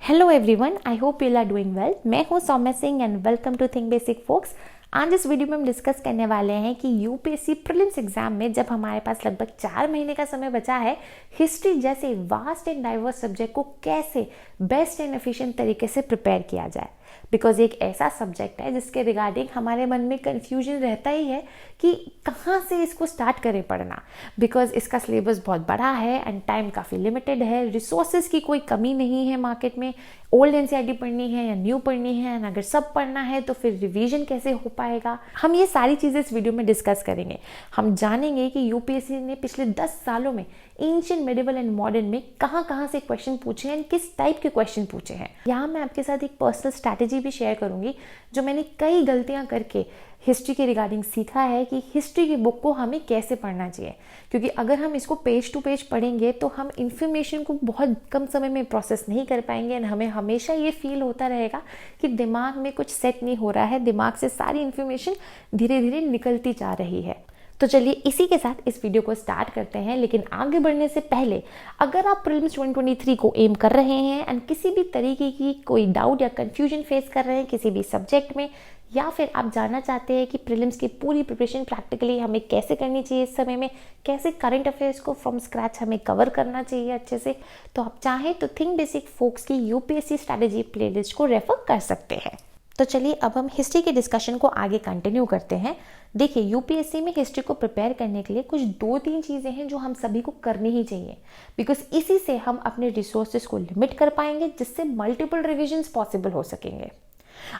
Hello everyone, I hope you are doing well. मैं हूं Saumya Singh and welcome to think basic folks. आज इस video में हम डिस्कस करने वाले हैं कि यूपीएससी प्रीलिम्स एग्जाम में जब हमारे पास लगभग 4 महीने का समय बचा है, हिस्ट्री जैसे वास्ट एंड डाइवर्स सब्जेक्ट को कैसे बेस्ट एंड एफिशिएंट तरीके से प्रिपेयर किया जाए। बिकॉज एक ऐसा सब्जेक्ट है जिसके रिगार्डिंग हमारे मन में कन्फ्यूजन रहता ही है कि कहाँ से इसको स्टार्ट करें पढ़ना। बिकॉज इसका सिलेबस बहुत बड़ा है एंड टाइम काफ़ी लिमिटेड है, रिसोर्सेज की कोई कमी नहीं है मार्केट में। ओल्ड एनसीईआरटी पढ़नी है या न्यू पढ़नी है, एंड अगर सब पढ़ना है तो फिर रिवीजन कैसे हो पाएगा। हम ये सारी चीज़ें इस वीडियो में डिस्कस करेंगे। हम जानेंगे कि यूपीएससी ने पिछले 10 सालों में एंशिएंट, मेडिवल एंड मॉडर्न में कहाँ कहाँ से क्वेश्चन पूछे हैं, किस टाइप के क्वेश्चन पूछे हैं। यहाँ मैं आपके साथ एक पर्सनल स्ट्रैटेजी भी शेयर करूंगी जो मैंने कई गलतियां करके हिस्ट्री के रिगार्डिंग सीखा है कि हिस्ट्री की बुक को हमें कैसे पढ़ना चाहिए। क्योंकि अगर हम इसको पेज टू पेज पढ़ेंगे तो हम इंफॉर्मेशन को बहुत कम समय में प्रोसेस नहीं कर पाएंगे एंड हमें हमेशा ये फील होता रहेगा कि दिमाग में कुछ सेट नहीं हो रहा है, दिमाग से सारी इंफॉर्मेशन धीरे धीरे निकलती जा रही है। तो चलिए इसी के साथ इस वीडियो को स्टार्ट करते हैं। लेकिन आगे बढ़ने से पहले, अगर आप प्रीलिम्स 2023 को एम कर रहे हैं एंड किसी भी तरीके की कोई डाउट या कंफ्यूजन फेस कर रहे हैं किसी भी सब्जेक्ट में, या फिर आप जानना चाहते हैं कि प्रीलिम्स की पूरी प्रिपरेशन प्रैक्टिकली हमें कैसे करनी चाहिए इस समय में, कैसे करंट अफेयर्स को फ्रॉम स्क्रैच हमें कवर करना चाहिए अच्छे से, तो आप चाहें तो थिंक बेसिक फोक्स की यूपीएससी स्ट्रैटेजी प्लेलिस्ट को रेफर कर सकते हैं। तो चलिए अब हम हिस्ट्री के डिस्कशन को आगे कंटिन्यू करते हैं। देखिए, यूपीएससी में हिस्ट्री को प्रिपेयर करने के लिए कुछ 2-3 चीज़ें हैं जो हम सभी को करनी ही चाहिए। बिकॉज इसी से हम अपने रिसोर्सेज को लिमिट कर पाएंगे, जिससे मल्टीपल रिविजन्स पॉसिबल हो सकेंगे।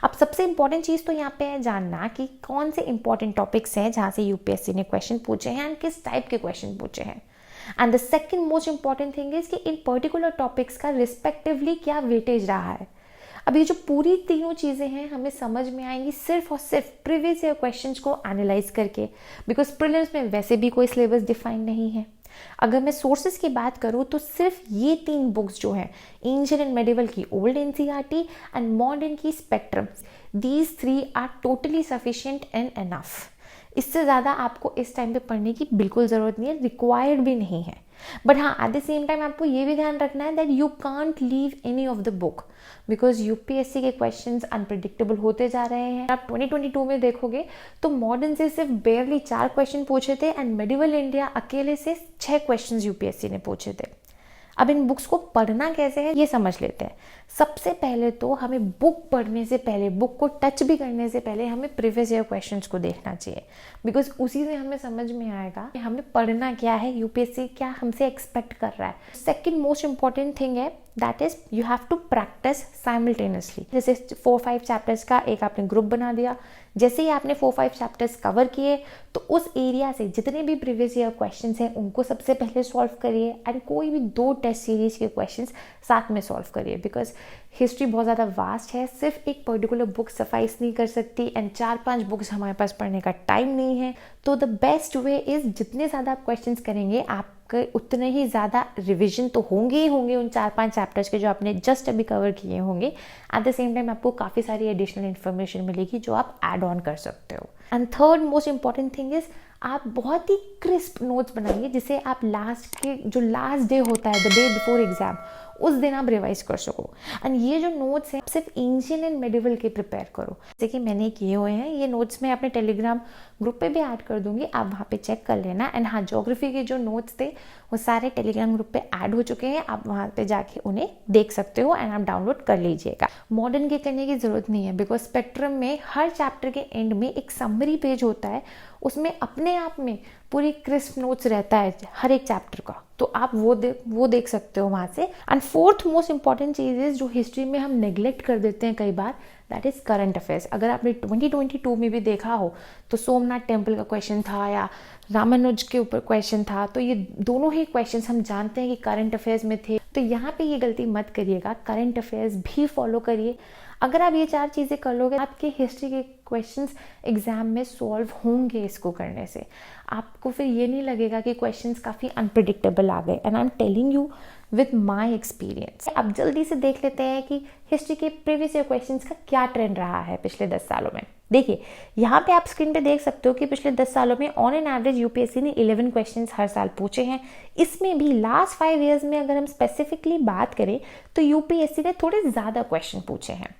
अब सबसे इंपॉर्टेंट चीज़ तो यहाँ पे है जानना कि कौन से इंपॉर्टेंट टॉपिक्स हैं जहाँ से यूपीएससी ने क्वेश्चन पूछे हैं एंड किस टाइप के क्वेश्चन पूछे हैं। And the second most important thing is कि इन पर्टिकुलर टॉपिक्स का रिस्पेक्टिवली क्या वेटेज रहा है। अब ये जो पूरी तीनों चीज़ें हैं हमें समझ में आएंगी सिर्फ और सिर्फ प्रीवियस ईयर क्वेश्चंस को एनालाइज करके। बिकॉज प्रीलिम्स में वैसे भी कोई सिलेबस डिफाइन नहीं है। अगर मैं सोर्सेज की बात करूँ तो सिर्फ ये 3 बुक्स जो हैं, एंशिएंट एंड मेडिवल की ओल्ड एनसीईआरटी एंड मॉडर्न की spectrum, these 3 are totally sufficient and enough. इससे ज़्यादा आपको इस टाइम पे पढ़ने की बिल्कुल ज़रूरत नहीं है, रिक्वायर्ड भी नहीं है। बट हाँ, एट द सेम टाइम आपको ये भी ध्यान रखना है that you can't leave any of the book, because UPSC के क्वेश्चंस अनप्रिडिक्टेबल होते जा रहे हैं। आप 2022 में देखोगे तो मॉडर्न से सिर्फ बेयरली 4 क्वेश्चन पूछे थे एंड मेडिवल इंडिया अकेले से 6 क्वेश्चन यूपीएससी ने पूछे थे। अब इन बुक्स को पढ़ना कैसे है ये समझ लेते हैं। सबसे पहले तो हमें बुक पढ़ने से पहले, बुक को टच भी करने से पहले हमें प्रीवियस ईयर क्वेश्चंस को देखना चाहिए। बिकॉज उसी से हमें समझ में आएगा कि हमें पढ़ना क्या है, यूपीएससी क्या हमसे एक्सपेक्ट कर रहा है। सेकेंड मोस्ट इंपॉर्टेंट थिंग है that is you have to practise simultaneously. जैसे 4-5 चैप्टर्स का एक आपने ग्रुप बना दिया, जैसे ही आपने 4-5 चैप्टर्स कवर किए तो उस एरिया से जितने भी प्रीवियस ईयर क्वेश्चंस हैं उनको सबसे पहले सॉल्व करिए एंड कोई भी 2 टेस्ट सीरीज के क्वेश्चंस साथ में सॉल्व करिए। बिकॉज हिस्ट्री बहुत ज़्यादा वास्ट है, सिर्फ एक पर्टिकुलर बुक सफाइस नहीं कर सकती एंड 4-5 बुक्स हमारे पास पढ़ने का टाइम नहीं है। तो द बेस्ट वे इज़ जितने ज़्यादा आप क्वेश्चंस करेंगे आपके उतने ही ज़्यादा रिविजन तो होंगे ही होंगे उन 4-5 चैप्टर्स के जो आपने जस्ट अभी कवर किए होंगे। एट द सेम टाइम आपको काफ़ी सारी एडिशनल इन्फॉर्मेशन मिलेगी जो आप ऐड ऑन कर सकते हो। And third most important thing is आप बहुत ही क्रिस्प नोट्स बनाइए जिसे आप लास्ट डे होता है, द डे बिफोर एग्जाम, उस दिन आप रिवाइज कर सको। एंड ये जो नोट्स हैं सिर्फ एंशिएंट एंड मेडिवल के प्रिपेयर करो, जैसे कि मैंने किए हुए हैं। ये नोट्स मैं अपने टेलीग्राम ग्रुप पे भी ऐड कर दूंगी, आप वहाँ पे चेक कर लेना। एंड हाँ, ज्योग्राफी के जो नोट्स थे वो सारे टेलीग्राम ग्रुप पे ऐड हो चुके हैं, आप वहाँ पे जाके उन्हें देख सकते हो एंड आप डाउनलोड कर लीजिएगा। मॉडर्न के करने की जरूरत नहीं है, बिकॉज स्पेक्ट्रम में हर चैप्टर के एंड में एक समरी पेज होता है, उसमें अपने आप में पूरी क्रिस्प नोट्स रहता है हर एक चैप्टर का, तो आप वो देख सकते हो वहाँ से। And fourth most important cheese is जो हिस्ट्री में हम नेग्लेक्ट कर देते हैं कई बार, दैट इज करंट अफेयर्स। अगर आपने 2022 में भी देखा हो तो सोमनाथ टेम्पल का क्वेश्चन था या रामानुज के ऊपर क्वेश्चन था, तो ये दोनों ही क्वेश्चंस हम जानते हैं कि करंट अफेयर्स में थे। तो यहाँ पे ये गलती मत करिएगा, करंट अफेयर्स भी फॉलो करिए। अगर आप ये 4 चीज़ें कर लोगे आपके हिस्ट्री के क्वेश्चंस एग्जाम में सॉल्व होंगे। इसको करने से आपको फिर ये नहीं लगेगा कि क्वेश्चंस काफ़ी अनप्रिडिक्टेबल आ गए। And I am telling you with my experience. अब जल्दी से देख लेते हैं कि हिस्ट्री के प्रीवियस ईयर क्वेश्चंस का क्या ट्रेंड रहा है पिछले 10 सालों में। देखिए, यहाँ पे आप स्क्रीन पे देख सकते हो कि पिछले 10 सालों में ऑन एन एवरेज यूपीएससी ने 11 क्वेश्चंस हर साल पूछे हैं। इसमें भी लास्ट 5 ईयर्स में अगर हम स्पेसिफिकली बात करें तो यूपीएससी ने थोड़े ज़्यादा क्वेश्चन पूछे हैं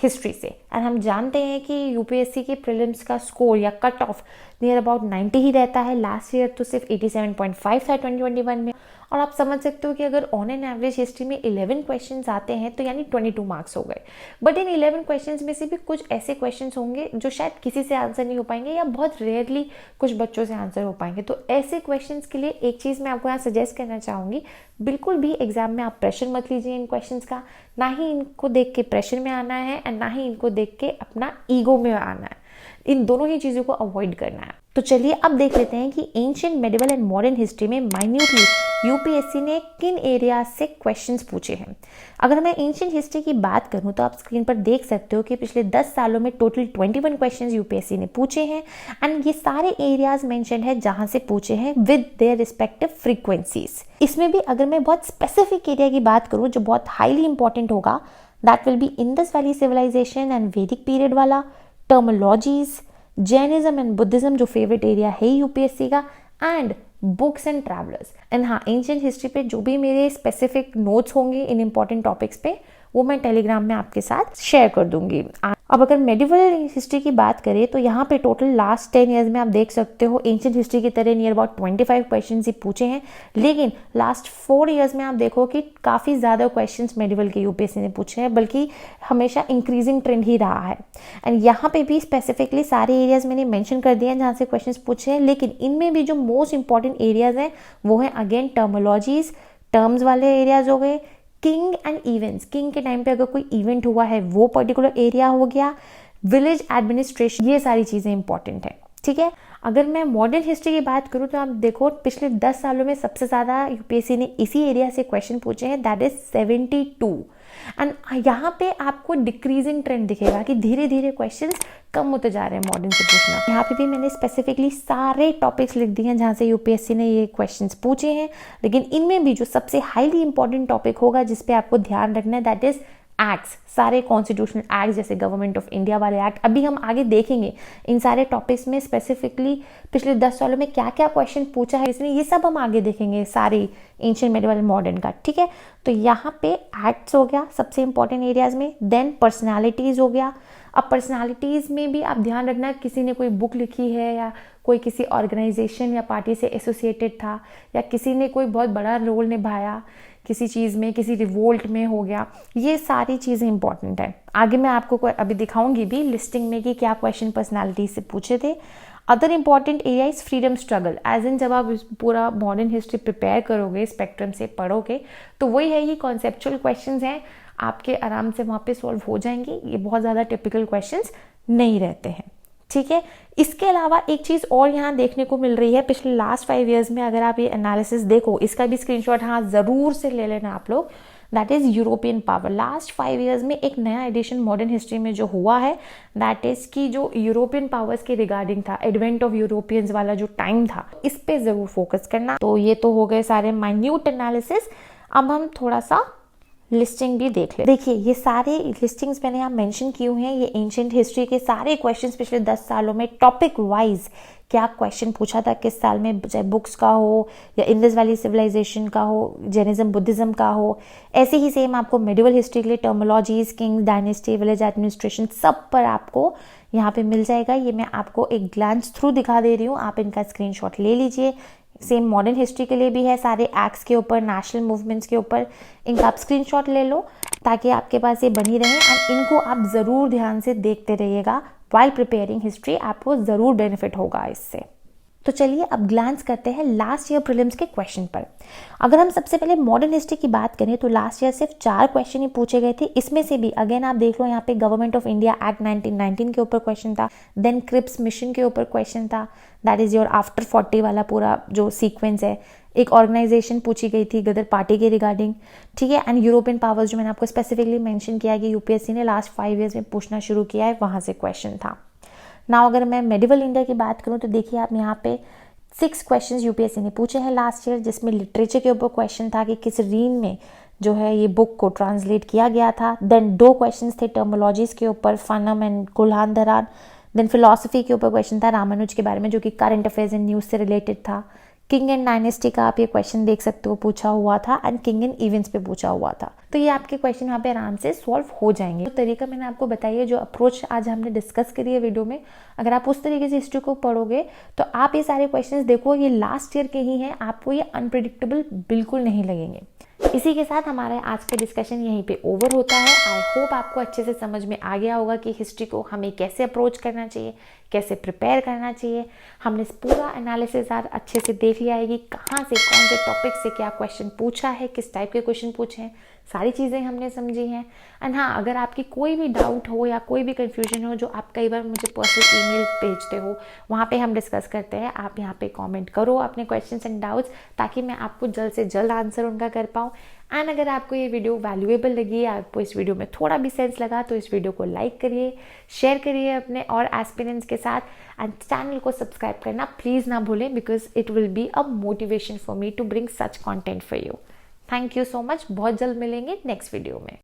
हिस्ट्री से। एंड हम जानते हैं कि यूपीएससी के प्रीलिम्स का स्कोर या कट ऑफ नियर अबाउट 90 ही रहता है। लास्ट ईयर तो सिर्फ 87.5 था 2021 में। और आप समझ सकते हो कि अगर ऑन एन एवरेज हिस्ट्री में 11 क्वेश्चंस आते हैं तो यानी 22 मार्क्स हो गए। बट इन 11 क्वेश्चंस में से भी कुछ ऐसे क्वेश्चंस होंगे जो शायद किसी से आंसर नहीं हो पाएंगे या बहुत रेयरली कुछ बच्चों से आंसर हो पाएंगे। तो ऐसे क्वेश्चंस के लिए एक चीज़ मैं आपको यहाँ सजेस्ट करना चाहूँगी, बिल्कुल भी एग्जाम में आप प्रेशर मत लीजिए इन क्वेश्चंस का। ना ही इनको देख के प्रेशर में आना है एंड ना ही इनको देख के अपना ईगो में आना है। इन दोनों ही चीज़ों को अवॉइड करना है। तो चलिए अब देख लेते हैं कि ancient, medieval and modern history में माइन्यूटली यूपीएससी ने किन एरियाज से क्वेश्चंस पूछे हैं। अगर मैं एंशिएंट हिस्ट्री की बात करूं तो आप स्क्रीन पर देख सकते हो कि पिछले 10 सालों में टोटल 21 क्वेश्चंस यूपीएससी ने पूछे हैं एंड ये सारे एरियाज मेंशन है जहां से पूछे हैं विद देयर रिस्पेक्टिव फ्रीक्वेंसीज। इसमें भी अगर मैं बहुत स्पेसिफिक एरिया की बात करूं जो बहुत हाईली इंपॉर्टेंट होगा, that will be Indus valley civilisation and Vedic period वाला, टर्मोलॉजीज, जैनिज्म एंड बुद्धिज्म जो फेवरेट एरिया है यूपीएससी का, and books and travellers. And हाँ, एंशिएंट हिस्ट्री पे जो भी मेरे स्पेसिफिक नोट्स होंगे इन इंपॉर्टेंट टॉपिक्स पे वो मैं टेलीग्राम में आपके साथ शेयर कर दूंगी। अब अगर मेडिवल हिस्ट्री की बात करें तो यहाँ पे टोटल लास्ट 10 ईयर्स में आप देख सकते हो एंशिएंट हिस्ट्री की तरह नियर अबाउट 25 क्वेश्चंस ही पूछे हैं। लेकिन लास्ट 4 ईयर्स में आप देखो कि काफ़ी ज़्यादा क्वेश्चंस मेडिवल के यूपीएससी ने पूछे हैं, बल्कि हमेशा इंक्रीजिंग ट्रेंड ही रहा है। एंड यहाँ पे भी स्पेसिफिकली सारे एरियाज मैंने मैंशन कर दिए हैं जहाँ से क्वेश्चन पूछे हैं, लेकिन इनमें भी जो मोस्ट इंपॉर्टेंट एरियाज हैं वो है अगेन टर्मोलॉजीज, टर्म्स वाले एरियाज हो गए, किंग एंड इवेंट्स, किंग के टाइम पे अगर कोई इवेंट हुआ है वो पर्टिकुलर एरिया हो गया, विलेज एडमिनिस्ट्रेशन, ये सारी चीज़ें इंपॉर्टेंट है। ठीक है, अगर मैं मॉडर्न हिस्ट्री की बात करूँ तो आप देखो पिछले 10 सालों में सबसे ज़्यादा यूपीएससी ने इसी एरिया से क्वेश्चन पूछे हैं, दैट इज 72। एंड यहाँ पे आपको डिक्रीजिंग ट्रेंड दिखेगा कि धीरे धीरे क्वेश्चंस कम होते जा रहे हैं मॉडर्न से पूछना। यहाँ पे भी मैंने स्पेसिफिकली सारे टॉपिक्स लिख दिए हैं जहाँ से यूपीएससी ने ये क्वेश्चंस पूछे हैं, लेकिन इनमें भी जो सबसे हाईली इंपॉर्टेंट टॉपिक होगा जिसपे आपको ध्यान रखना है दैट इज एक्ट्स, सारे कॉन्स्टिट्यूशनल एक्ट जैसे गवर्नमेंट ऑफ इंडिया वाले एक्ट। अभी हम आगे देखेंगे इन सारे टॉपिक्स में स्पेसिफिकली पिछले 10 सालों में क्या क्या क्वेश्चन पूछा है इसने, ये सब हम आगे देखेंगे सारे एंशिएंट, मेडिवल, मॉडर्न का। ठीक है, तो यहाँ पे एक्ट्स हो गया सबसे इंपॉर्टेंट एरियाज में, देन पर्सनैलिटीज हो गया। अब पर्सनैलिटीज में भी आप ध्यान रखना, किसी ने कोई बुक लिखी है या कोई किसी ऑर्गेनाइजेशन या पार्टी से एसोसिएटेड था या किसी ने कोई बहुत बड़ा रोल निभाया किसी चीज़ में, किसी रिवोल्ट में हो गया, ये सारी चीज़ें इंपॉर्टेंट है। आगे मैं आपको अभी दिखाऊंगी भी लिस्टिंग में कि क्या क्वेश्चन पर्सनालिटी से पूछे थे। Other important area is freedom struggle, as in जब आप पूरा मॉडर्न हिस्ट्री प्रिपेयर करोगे, स्पेक्ट्रम से पढ़ोगे, तो वही है, ये कॉन्सेप्चुअल क्वेश्चंस हैं, आपके आराम से वहाँ पे सॉल्व हो जाएंगे। ये बहुत ज़्यादा टिपिकल क्वेश्चंस नहीं रहते हैं। ठीक है, इसके अलावा एक चीज़ और यहाँ देखने को मिल रही है पिछले लास्ट 5 ईयर्स में, अगर आप ये एनालिसिस देखो, इसका भी स्क्रीनशॉट हाँ ज़रूर से ले लेना आप लोग, that is European power. Last 5 years में एक नया एडिशन मॉडर्न हिस्ट्री में जो हुआ है दैट इज़ कि जो यूरोपियन पावर्स के रिगार्डिंग था, एडवेंट ऑफ यूरोपियंस वाला जो टाइम था, इस पे ज़रूर फोकस करना। तो ये तो हो गए सारे माइन्यूट एनालिसिस। अब हम थोड़ा सा लिस्टिंग भी देख ले। देखिए ये सारे लिस्टिंग्स मैंने यहाँ मेंशन किए हुए हैं, ये एंशिएंट हिस्ट्री के सारे क्वेश्चंस पिछले 10 सालों में टॉपिक वाइज क्या क्वेश्चन पूछा था किस साल में, चाहे बुक्स का हो या इंडस वैली सिविलाइजेशन का हो, जैनिज्म बुद्धिज्म का हो। ऐसे ही सेम आपको मेडिवल हिस्ट्री के लिए terminologies, king, dynasty, village administration, सब पर आपको यहाँ पे मिल जाएगा। ये मैं आपको एक ग्लांस थ्रू दिखा दे रही हूँ, आप इनका स्क्रीनशॉट ले लीजिए। सेम मॉडर्न हिस्ट्री के लिए भी है, सारे एक्ट्स के ऊपर, नेशनल मूवमेंट्स के ऊपर, इनका आप स्क्रीनशॉट ले लो ताकि आपके पास ये बनी रहे एंड इनको आप ज़रूर ध्यान से देखते रहिएगा वाइल प्रिपेयरिंग हिस्ट्री, आपको ज़रूर बेनिफिट होगा इससे। तो चलिए अब ग्लांस करते हैं लास्ट ईयर प्रीलिम्स के क्वेश्चन पर। अगर हम सबसे पहले मॉडर्न हिस्ट्री की बात करें तो लास्ट ईयर सिर्फ 4 क्वेश्चन ही पूछे गए थे। इसमें से भी अगेन आप देख लो, यहाँ पे गवर्नमेंट ऑफ इंडिया एक्ट 1919 के ऊपर क्वेश्चन था, देन क्रिप्स मिशन के ऊपर क्वेश्चन था, दैट इज योर आफ्टर 40 वाला पूरा जो सीक्वेंस है। एक ऑर्गेनाइजेशन पूछी गई थी गदर पार्टी के रिगार्डिंग, ठीक है, एंड यूरोपियन पावर्स जो मैंने आपको स्पेसिफिकली मेंशन किया कि यूपीएससी ने लास्ट 5 ईयर्स में पूछना शुरू किया है, वहाँ से क्वेश्चन था। ना अगर मैं मेडिवल इंडिया की बात करूँ तो देखिए आप यहाँ पे 6 क्वेश्चंस यूपीएससी ने पूछे हैं लास्ट ईयर, जिसमें लिटरेचर के ऊपर क्वेश्चन था कि किस रीन में जो है ये बुक को ट्रांसलेट किया गया था। देन 2 क्वेश्चंस थे टर्मोलॉजीज के ऊपर, फनम एंड कुल्हान दरान। देन फिलोसफी के ऊपर क्वेश्चन था रामानुज के बारे में, जो कि करंट अफेयर्स एंड न्यूज़ से रिलेटेड था। किंग एंड डायनेस्टी का आप ये क्वेश्चन देख सकते हो, पूछा हुआ था, एंड किंग एंड इवेंट्स पे पूछा हुआ था। तो ये आपके क्वेश्चन वहाँ पे आराम से सॉल्व हो जाएंगे। तो तरीका मैंने आपको बताइए, जो अप्रोच आज हमने डिस्कस करी है वीडियो में, अगर आप उस तरीके से हिस्ट्री को पढ़ोगे तो आप ये सारे क्वेश्चंस देखो, ये लास्ट ईयर के ही हैं, आपको ये अनप्रिडिक्टेबल बिल्कुल नहीं लगेंगे। इसी के साथ हमारा आज का डिस्कशन यहीं पे ओवर होता है। आई होप आपको अच्छे से समझ में आ गया होगा कि हिस्ट्री को हमें कैसे अप्रोच करना चाहिए, कैसे प्रिपेयर करना चाहिए। हमने पूरा एनालिसिस आज अच्छे से देख लिया है कि कहाँ से कौन से टॉपिक से क्या क्वेश्चन पूछा है, किस टाइप के क्वेश्चन पूछे हैं, सारी चीज़ें हमने समझी हैं। एंड हाँ, अगर आपकी कोई भी डाउट हो या कोई भी कन्फ्यूजन हो, जो आप कई बार मुझे पर्सनल ईमेल भेजते हो, वहाँ पे हम डिस्कस करते हैं। आप यहाँ पे कमेंट करो अपने क्वेश्चंस एंड डाउट्स, ताकि मैं आपको जल्द से जल्द आंसर उनका कर पाऊँ। एंड अगर आपको ये वीडियो वैल्यूएबल लगी, आपको इस वीडियो में थोड़ा भी सेंस लगा, तो इस वीडियो को लाइक करिए, शेयर करिए अपने और एस्पिरेंट्स के साथ, एंड चैनल को सब्सक्राइब करना प्लीज़ ना भूलें, because it will be a motivation for me to bring such content for you. Thank you so much. बहुत जल्द मिलेंगे नेक्स्ट वीडियो में।